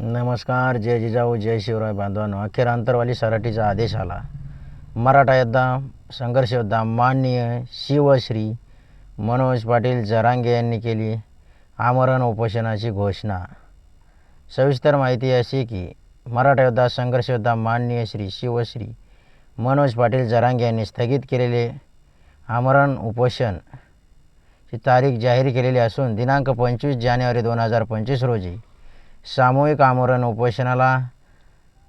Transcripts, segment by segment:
नमस्कार. जय जिजाऊ जय शिवराय बांधवांनो. अखेर अंतरवाली सराटीचा आदेश आला. मराठा योद्धा संघर्ष योद्धा माननीय शिवश्री मनोज पाटील जरांगे यांनी केली आमरण उपोषणाची घोषणा. सविस्तर माहिती अशी की मराठा योद्धा संघर्ष योद्धा माननीय शिवश्री मनोज पाटील जरांगे यांनी स्थगित केलेले आमरण उपोषणची तारीख जाहीर केलेली असून दिनांक 25 जानेवारी 2025 रोजी सामूहिक आमरण उपोषणाला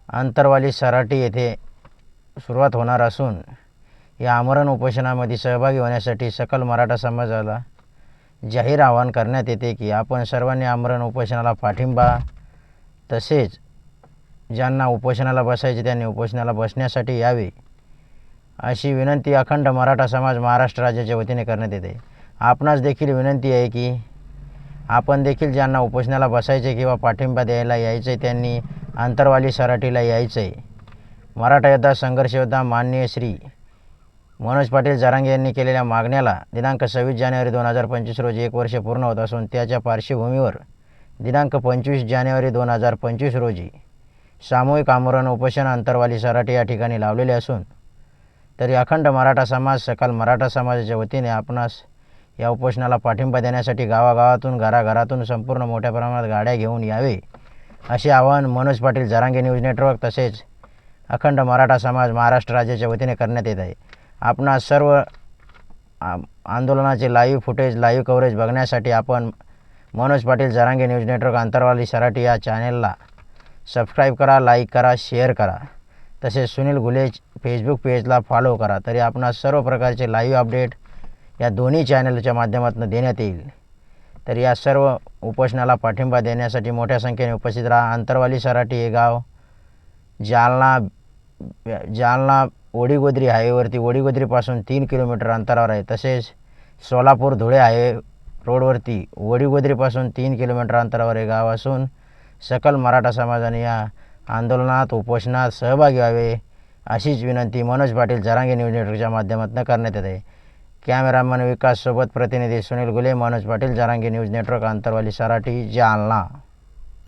अंतरवाली सराटी येथे सुरुवात होणार असून या आमरण उपोषणामध्ये सहभागी होण्यासाठी सकल मराठा समाजाला जाहीर आवाहन करण्यात येते की आपण सर्वांनी आमरण उपोषणाला पाठिंबा, तसेच ज्यांना उपोषणाला बसायचे त्यांनी उपोषणाला बसण्यासाठी यावे अशी विनंती अखंड मराठा समाज महाराष्ट्र राज्याच्या वतीने करण्यात येते. आपणास देखील विनंती आहे की आपण देखील ज्यांना उपोषणाला बसायचे किंवा पाठिंबा द्यायला यायचे त्यांनी अंतरवाली सराटीला यायचे. मराठा योद्धा संघर्ष योद्धा माननीय श्री मनोज पाटील जरांगे यांनी केलेल्या मागण्याला दिनांक 26 जानेवारी 2025 रोजी 1 वर्ष पूर्ण होत असून त्याच्या पार्श्वभूमीवर दिनांक 25 जानेवारी 2025 रोजी सामूहिक आमरण उपोषण अंतरवाली सराटी या ठिकाणी लावलेले असून तरी अखंड मराठा समाज सकल मराठा समाजाच्या वतीने आपणास या उपोषणाला पाठिंबा देण्यासाठी गावागावातून घराघरातून संपूर्ण मोठ्या प्रमाणात गाड्या घेऊन यावे असे आवाहन मनोज पाटील जरांगे न्यूज नेटवर्क तसेच अखंड मराठा समाज महाराष्ट्र राज्याच्या वतीने करण्यात येत आहे. आपणास सर्व आंदोलनाचे लाईव्ह फुटेज लाईव्ह कव्हरेज बघण्यासाठी आपण मनोज पाटील जरांगे न्यूज नेटवर्क अंतरवाली सराटी या चॅनेलला सबस्क्राईब करा, लाईक करा, शेअर करा. तसेच सुनील घुले फेसबुक पेजला फॉलो करा. तरी आपणास सर्व प्रकारचे लाईव्ह अपडेट या दोन्ही चॅनलच्या माध्यमातून देण्यात येईल. तर या सर्व उपोषणाला पाठिंबा देण्यासाठी मोठ्या संख्येने उपस्थित राहा. अंतरवाली सराटी हे गाव जालना वडीगोद्री हायवेवरती वडीगोद्रीपासून 3 किलोमीटर अंतरावर आहे. तसेच सोलापूर धुळे हायवे रोडवरती वडीगोद्रीपासून 3 किलोमीटर अंतरावर हे गाव असून सकल मराठा समाजाने या आंदोलनात उपोषणात सहभागी व्हावे अशीच विनंती मनोज पाटील जरांगे न्यूज नेटवर्कच्या माध्यमातून करण्यात येत आहे. कॅमेरामन विकास सोबत प्रतिनिधी सुनील घुले, मनोज पाटील जरांगे न्यूज नेटवर्क अंतरवाली सराटी जालना.